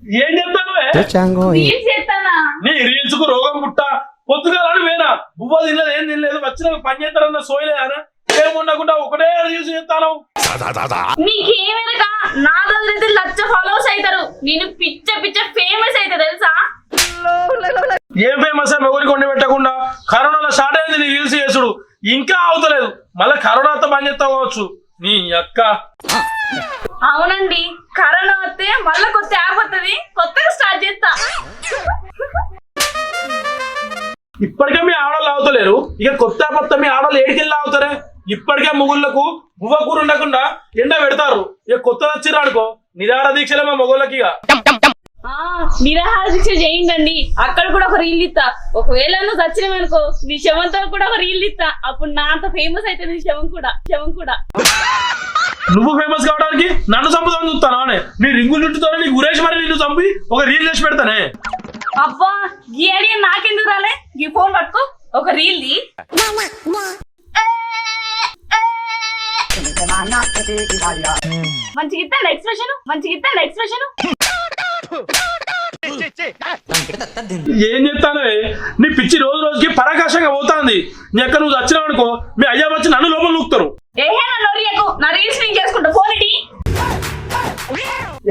ఏం చెప్తాను నీ రీల్స్ కు రోగం పుట్ట పొద్దుగాలని వేనా బువ్వ తినలేదు ఏం తినలేదు వచ్చిన పని చేస్తారన్న సోయలేదా ఏముండకుండా ఒకటే రీల్స్ చేస్తాను నీకేమైనా నా దగ్గర లక్ష ఫాలోవర్స్ అవుతారు నేను పిచ్చ పిచ్చ ఫేమస్ అయితే తెలుసా ఏం ఫేమస్ మొగుడికి వండి పెట్టకుండా కరోనాలో స్టార్ట్ అయింది నీ రీల్స్ చేసుడు ఇంకా అవుతలేదు మళ్ళీ కరోనాతో పని చేస్తా కావచ్చు నీ అక్క అవునండి కరోనా వస్తే మళ్ళీ కొత్త యాప్ వస్తుంది కొత్తగా స్టార్ట్ చేస్తా ఇప్పటికే మీ ఆడవాళ్ళు అవుతలేరు ఇక కొత్త మీ ఆడవాళ్ళు ఏడికెళ్ళి అవుతారే ఇప్పటికే మొగుళ్ళకు బువ్వ కూర ఉండకుండా ఎండ పెడతారు ఇక కొత్త వచ్చిరా అనుకో నిరాహార దీక్షలే మా మొగుళ్ళకి ఇక నిరాహార దీక్ష చేయండి అక్కడ కూడా ఒక రీల్ ఇస్తా ఒకవేళ నువ్వు చచ్చినవనుకో నీ శవంతో కూడా ఒక రీల్ ఇస్తా అప్పుడు నా అంత ఫేమస్ అయితే నీ శవం కూడా నువ్వు ఫేమస్ కావడానికి నన్ను చంపుతాను చూస్తానా నీ రింగులు చుట్టుతానే నీ గురేష్ మరి నిన్ను చంపి ఒక రీల్ చేసి పెడతానే అబ్బా ఈ ఐడియా నాకెందుకు రాలే ఈ ఫోన్ పట్టుకో ఒక రీల్ ది మంచిగా ఇస్తాడు ఎక్స్ప్రెషన్ ఏం చెప్తాను నీ పిచ్చి రోజు రోజుకి పరాకాశంగా పోతాంది నీ అక్క నువ్వు వచ్చినావు అనుకో మీ అయ్యా వచ్చి నన్ను లోపల నూకుతారు ఏహే నా నొరియకు నా రీల్స్ నేను చేసుకుంటా ఫోన్ ఇటీ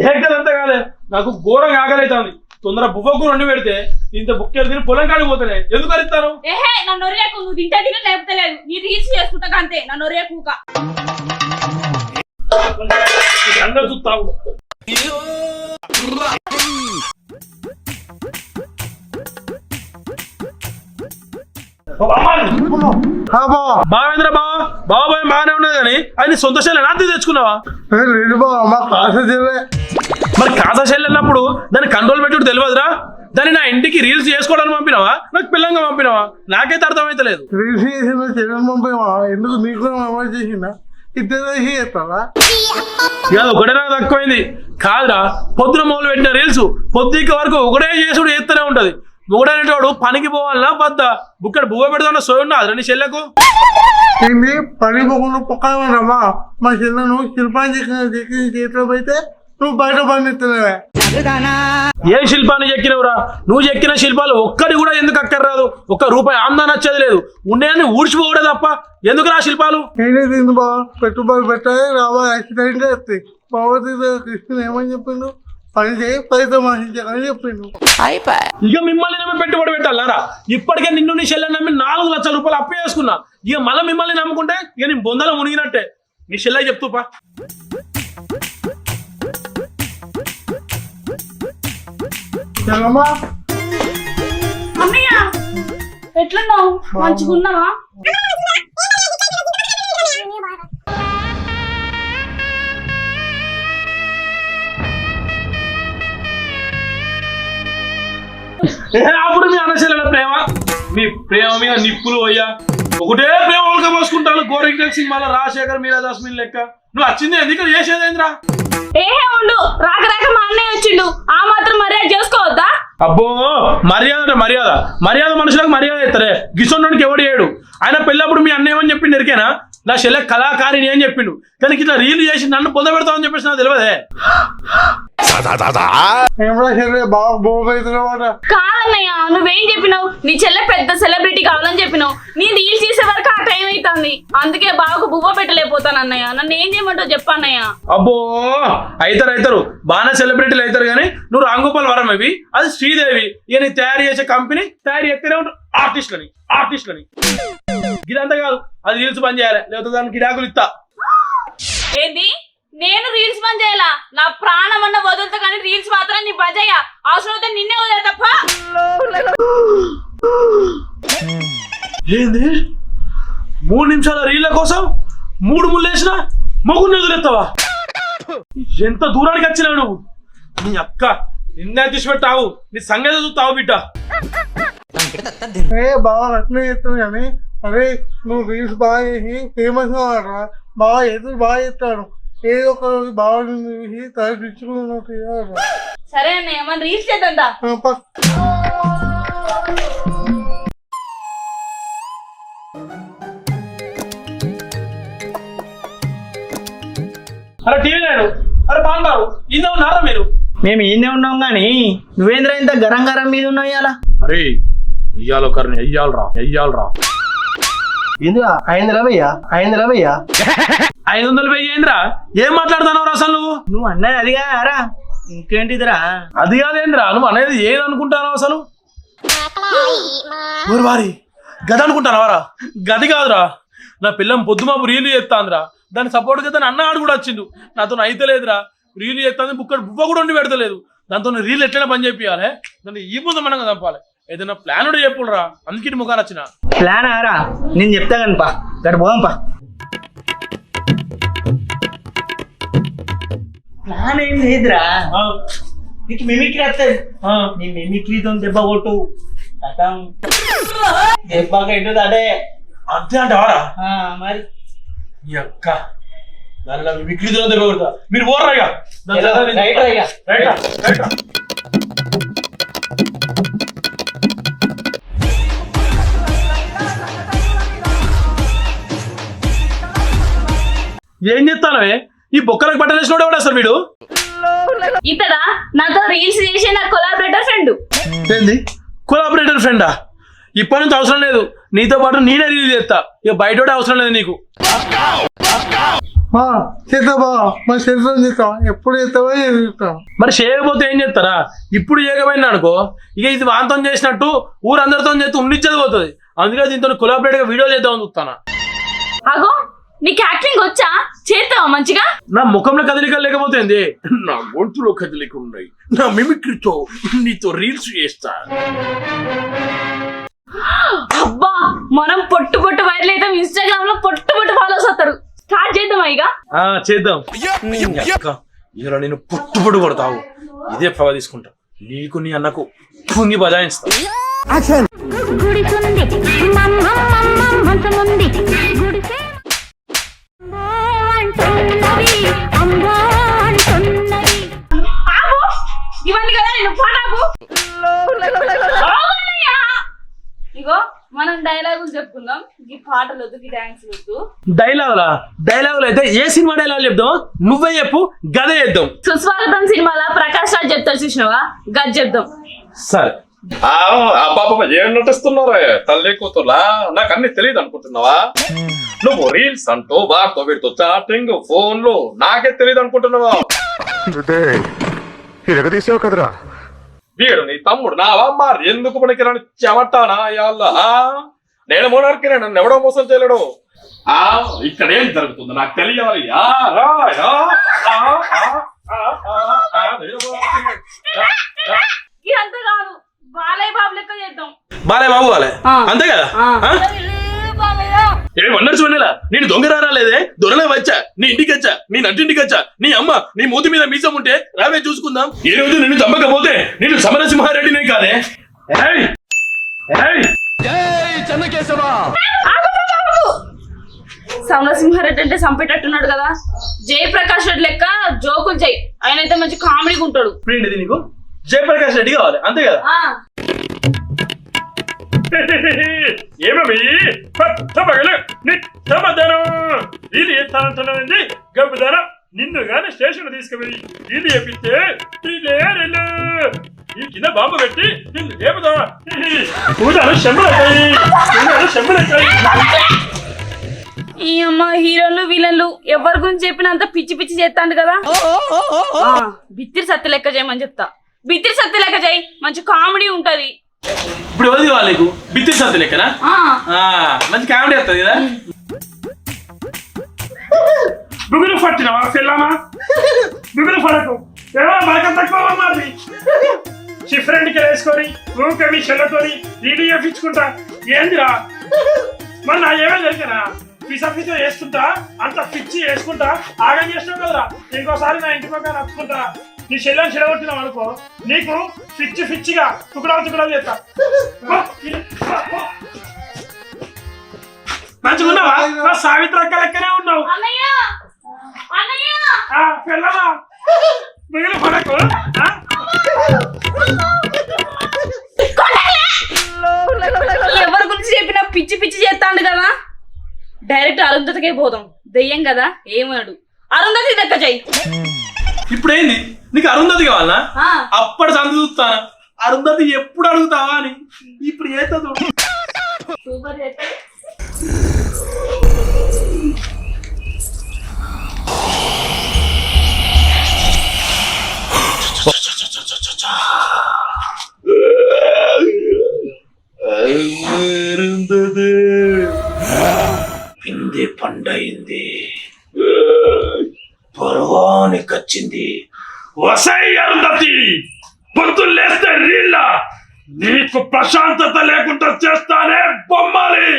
ఏ కదంతా కాదే నాకు ఘోరంగా ఆకలైతుంది తొందర బువ్వకు వండి పెడితే ఇంత బుక్కెలు తిని పొలం కాడికి పోతానే ఎందుకు అరుస్తాను ఏహే నా నొరియకు నువ్వు తింటా తిన లేకపోతే లేదు నీ రీల్స్ చేసుకుంటా అంతే నా నొరియకు అందరు చూస్తావు బావేంద్ర బాబాయ్ బాగానే ఉన్నది కానీ అది సొంత శైలి నాంతి తెచ్చుకున్నావా మరి కాసా శైలి అన్నప్పుడు దాన్ని కంట్రోల్ పెట్టుడు తెలియదురా దాన్ని నా ఇంటికి రీల్స్ చేసుకోవడానికి పంపినావా నాకు పిల్లంగా పంపినావా నాకైతే అర్థమైతలేదు రీల్స్ చేసిన పంపినావా ఎందుకు నీకు అమలు చేసిందా ఇద్దరు చేస్తావా ఇక ఒకటే నాకు తక్కువైంది కాదురా పొద్దున మొదలు పెట్టిన రీల్స్ పొద్దుక వరకు ఒకటే చేసుడు చేస్తూనే ఉంటది మొగుడనేటోడు పనికి పోవాలన్నా బద్ద బుక్కడ బువ్వ పెడతా సోయున్నా నీ చెల్లెకు ఏంటి పని పోకుండా పొక్కమా మా చెల్లెను శిల్పాన్ని చేతిలో పెడితే నువ్వు బయట పండిస్తున్నావే ఏ శిల్పాన్ని చెక్కినవురా నువ్వు చెక్కిన శిల్పాలు ఒక్కటి కూడా ఎందుకు అక్కర్రాదు ఒక్క రూపాయి ఆమ్దాన్ని వచ్చేది లేదు ఉన్నాయని ఊడ్చిపోవడే తప్ప ఎందుకు రా శిల్పాలు ఏంటి బా పెట్టుబడి పెట్టాలి రాబా యాక్సిడెంట్ వస్తాయి పార్వతీ కృష్ణ ఏమని చెప్పిండు పని చేయి ఫలితం ఆశించాలని చెప్పిండు ఇక మిమ్మల్ని నమ్మి పెట్టుబడి పెట్టాలరా ఇప్పటికే నిన్ను నీ చెల్లెని నమ్మి 4 లక్షల రూపాయలు అప్పు చేసుకున్నా ఇక మళ్ళీ మిమ్మల్ని నమ్ముకుంటే ఇక నీ బొందలో మునిగినట్టే నీ చెల్లె చెప్తూపా అన్నయ్య ఎట్లున్నావు మంచిగున్నావా అప్పుడు మీ అన్న చెల్లెల ప్రేమ మీ ప్రేమ మీద నిప్పులు అయ్యా ఒకటే ప్రేమ వాళ్ళకి పోసుకుంటాను గోరింగ్ సినిమాలో రాజశేఖర్ మీరాదాస్ మీ లెక్క నువ్వు వచ్చింది ఎందుకు చేసేదేంద్రా ఏహే ఉండు రాక రాక మా అన్నయ్య వచ్చిండు ఆ మాత్రం మర్యాద చేసుకోవద్దా అబ్బో మర్యాద మనుషులకు మర్యాద ఇస్తారే గిసొండానికి ఎవడు చేయడు ఆయన పెళ్ళప్పుడు మీ అన్న ఏమని చెప్పిండు ఎరికేనా నా చెల్లె కళాకారిని అని చెప్పిండు కానీ ఇట్లా రీల్ చేసి నన్ను పొంద పెడతామని చెప్పేసి నాకు తెలియదే కాదన్నయ్య నువ్వేం చెప్పినావు నీ చెల్లె పెద్ద సెలబ్రిటీ కావాలని చెప్పినావు నీ రీల్స్ చేసే వరకు ఆ టైం అవుతుంది అందుకే బాగా బువ్వ పెట్టలేకపోతాను అన్నయ్య నన్ను ఏం చేయమంటావు చెప్పన్నయ్య అబ్బో అవుతారు బాగానే సెలబ్రిటీలు అవుతారు కానీ నువ్వు రాంగోపాల్ వరం అవి అది శ్రీదేవి ఇక నీ తయారు చేసే కంపెనీ తయారు చేస్తూనే ఉంటారు ఆర్టిస్టులని ఇదంతా కాదు అది రీల్స్ పని చేయాలి లేకపోతే దానికి గిడాకులు ఇస్తా ఏంది నేను రీల్స్ పని చేయాలా నా ప్రాణం అన్న వదులుతా కానీ రీల్స్ మాత్రం నీ పని చేయ అవసరం అయితే నిన్నే వదిలే తప్ప ఏంది 3 నిమిషాల రీళ్ళ కోసం 3 ముళ్ళేసిన మొగుడిని వదిలేస్తావా ఎంత దూరానికి వచ్చినావు నువ్వు నీ అక్క నిన్నే తీసిపెట్టావు నీ సంగతి చూస్తావు బిడ్డ బాగా అట్లే చేస్తాను కానీ అరే నువ్వు రీల్స్ బాగా చేసి ఫేమస్ కావాలరా బాగా ఎదురు బాగా చేస్తాను ఏదో ఒక రోజు బాగా చూసి తలపించుకుని సరే అన్నయ్య మన రీల్స్ చేద్దా అరే టీవీ నాయుడు అరే బాగున్నారు ఇందా ఉన్నారా మీరు మేము ఈయనే ఉన్నాం గాని నువ్వేంద్ర ఇంత గరం గరం మీద ఉన్నావు ఇవాళ? అరే ఇయ్యాలో కర్ని అయ్యాలరా ఎందుకు 500 వెయ్యా 500 వెయ్యి ఏంద్రా? ఏం మాట్లాడుతున్నావు అసలు నువ్వు అన్నది అది కారా ఇంకేంటిదిరా? అది కాదేంద్రా నువ్వు అనేది ఏది అనుకుంటావు అసలు? ఊరు వారి గది అనుకుంటానవారా? గది కాదురా, నా పిల్లం పొద్దుమాపు రీలు చేస్తాందిరా, దాన్ని సపోర్ట్ గా దాని అన్నగాడు కూడా వచ్చిండు, నాతో అయితే లేదురా రీలు చేస్తాంది, బుక్కడ బువ్వ కూడా ఉండి పెడతలేదు, దాంతో రీలు ఎట్లైనా పని చేపియాలి, దాన్ని ఈ ముందు మనం చంపాలి, ఏదైనా ప్లాన్ ఉంటే చెప్పురా, అందుకే ముఖాలు వచ్చిన ప్లాన్ ఆరా నేను చెప్తా కానీ పా గడి పోదాం పా. ప్లాన్ ఏం లేదురా, నీకు మిమిక్రీ వస్తుంది, నీ మిమిక్రీతో దెబ్బ కొట్టు దెబ్బగా ఏంటో అదే అంతే అంటావారా? మరి ఈ అక్క దానిలో విక్రీతో దెబ్బ కొడతా, మీరు పోర్రా ఇక. రైట్ రా ఇక. రైట్ రా, రైట్ రా. ఏం చెప్తానవే? ఈ బొక్కలకు బట్టలేసినోడు ఎవడు అసలు వీడు? ఇతడా నాతో రీల్స్ చేసే నా కొలాబరేటర్ ఫ్రెండ్. ఏంది కొలాబరేటర్ ఫ్రెండా? ఇప్పటి నుంచి అవసరం లేదు, నీతో పాటు నేనే రిలీజ్ చేస్తా, ఇక బయట అవసరం లేదు నీకు. చేద్దామా మరి చేద్దాం చేద్దాం, ఎప్పుడు చేస్తామో చేస్తాం. మరి చేయకపోతే ఏం చేస్తారా? ఇప్పుడు చేయకపోయినా అనుకో, ఇక ఇది వాంతం చేసినట్టు ఊరందరితో చేస్తే ఉండిచ్చేది పోతుంది, అందుకే దీంతో కొలాబరేట్ గా వీడియో చేద్దామని చూస్తానా. అగో నీకు యాక్టింగ్ వచ్చా? చేస్తావా మంచిగా? నా ముఖంలో కదలికలు లేకపోతే ఏంది, నా గొంతులో కదలికలు ఉన్నాయి, నా మిమిక్రీతో నీతో రీల్స్ చేస్తా. అబ్బా మనం పొట్టు వైరల్ అయితే ఇన్స్టాగ్రామ్ లో పొట్టు ఫాలోస్ అవుతారు. స్టార్ట్ చేద్దామా ఇక? చేద్దాం. ఇలా నేను పుట్టుబడి కొడతావు, ఇదే పగ తీసుకుంటా, నీకు నీ అన్నకు పుంగి బజాయిస్తా. ఇవన్నీ కదా నేను పాటాకు. ఇగో మనం డైలాగులు చెప్పుకుందాం, ఈ పాటలు వద్దు, ఈ డాన్స్ వద్దు. డైలాగులు అయితే ఏ సినిమా డైలాగ్ చెప్దాం? నువ్వే చెప్పు, గదే చేద్దాం. సుస్వాగతం సినిమాలో ప్రకాష్ రాజ్ చెప్తారు చూసినావా, గది చెప్దాం. సరే. పాప ఏం నటిస్తున్నారా తల్లి కూతుర్లా? నాకు అన్ని తెలియదు అనుకుంటున్నావా? నువ్వు రీల్స్ అంటూ వారితో వీటితో చాటింగ్ ఫోన్లు నాకే తెలియదు అనుకుంటున్నావా? తీసావు కదరా, వీడు నీ తమ్ముడు నావా? మరి ఎందుకు పనికిరాని చెమటానా యాళ్ళ? నేను మోనార్కి నన్ను ఎవడో మోసం చేయలేడు. ఇక్కడ ఏం జరుగుతుందో నాకు తెలియాలి. ఇదంతా కాదు, బాలయ్య బాబు లెక్క చేద్దాం. బాలే బాబు వాళ్ళే అంతే కదా? ఏమన్నారు చూడలేలా, నేను దొంగ రాలేదే, దొరలే వచ్చా, నీ ఇంటికి వచ్చా, నీ నటింటికి వచ్చా, నీ అమ్మ నీ మూతి మీద మీసం ఉంటే రావే చూసుకుందాం. ఈ రోజు నిన్ను చంపకపోతే నేను సమరసింహారెడ్డినే కాదే. సమరసింహారెడ్డి అంటే చంపేటట్టున్నాడు కదా. జయప్రకాష్ రెడ్డి లెక్క జోకులు జై, ఆయన అయితే మంచి కామెడీగా ఉంటాడు. ఏంటిది నీకు? జయప్రకాష్ రెడ్డి కావాలి అంతే కదా? ఏమీ ఇది ఎత్తానంటున్నానండి గబ్బుదారా. నిన్ను గాని స్టేషన్ తీసుకువెళ్ళి ఇది చెప్పిస్తే ఈ కింద బాంబు పెట్టి నిన్ను లేపుదా ఈ అమ్మ హీరోలు విలన్లు ఎవరి గురించి చెప్పినంత పిచ్చి చేస్తాండు కదా. బిత్తిరి సత్య లెక్క చేయమని చెప్తా, బిత్తిరి సత్య లెక్క చేయి, మంచి కామెడీ ఉంటది. ఇప్పుడు ఎవరిది కావాలి నీకు? బిత్తి సంత లెక్కనా? మంచి కామెడీ వస్తుంది కదా. బిగులు పట్టినవా పిల్లమా? బిగులు పడకు, ఎవరో బాగా తక్కువ మాది షిఫ్రెండ్కి వేసుకొని ఊకవి చెల్లతోని వీడియో ఇచ్చుకుంటా. ఏందిరా మరి నా ఏమో జరిగినా పిస వేసుకుంటా, అంత పిచ్చి వేసుకుంటా ఆగం చేసినావు కదరా. ఇంకోసారి నా ఇంటి పక్కన నచ్చుకుంటా, నీ చెల్లెని చెడగొట్టినావు అనుకో, నీకు పిచ్చిగా తుకుడాలు చేస్తా. మంచిగా ఉన్నావా? సావిత్రి అక్క లెక్కనే ఉన్నావు. పిల్లమా మిగిలి పడకు. ఎవరి గురించి చెప్పినా పిచ్చి చేస్తాండు కదా. డైరెక్ట్ అరుంధతికే పోదాం, దెయ్యం కదా ఏమన్నాడు, అరుంధతి దగ్గర చెయ్యి. ఇప్పుడేంది నీకు అరుంధతి కావాలనా ఆ, అప్పటి సంది చూస్తానా అరుంధతి ఎప్పుడు అడుగుతావా అని ఇప్పుడు ఏదో సూపర్ చేస్తాడు. పిండి పండయింది పర్వానికి వచ్చింది వసై అరుంధతి పొద్దున్న లేస్తే నీళ్ళ నీకు ప్రశాంతత లేకుండా చేస్తానే బొమ్మాలి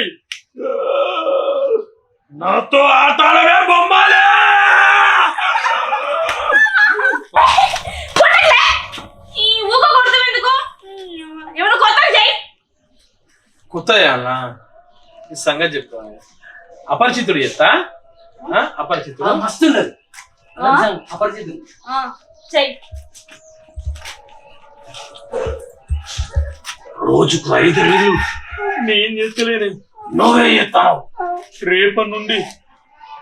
నాతో ఆట ఆడవే బొమ్మాలి కొట్టలే. ఈ ఊక కొడతావు ఎందుకు? ఏమైనా కొత్తగా చెయ్యి. కొత్త చేయాలనా ఈ సంగతి చెప్తా అపరిచితుడు చెప్తా అపరిచితుడు మస్తుండదు ఆ? అపరిచితుడు ఆ, చెయ్యి. రోజుకు 5 రీలు నేను చేస్తలేను నువ్వే చేస్తావు రేపటి నుండి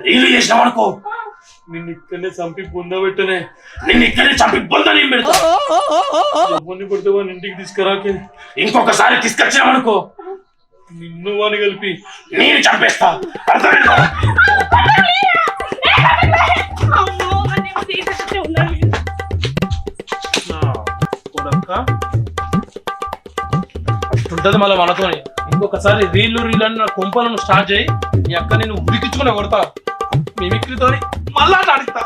రీలు చేసినావు అనుకో నిన్ను ఇక్కడనే చంపి పొందబెట్టనే నిన్ను ఇక్కడనే చంపి పొందని పెడతా ఎవరిని పడితే వాడిని ఇంటికి తీసుకురాకే ఇంకొకసారి తీసుకొచ్చినావనుకో నిన్ను వాడిని కలిపి నేను చంపేస్తా అర్థమైందా అమ్మో, అదేమో చేసేటట్టే ఉన్నాడు. ఉంటది మళ్ళీ మనతోని ఇంకొకసారి రీలు అని నా కొంపలను స్టార్ట్ చేయి నీ అక్క నేను ఉరికించుకునే కొడతా మిమిక్రీతోని మళ్ళా అడుగుతా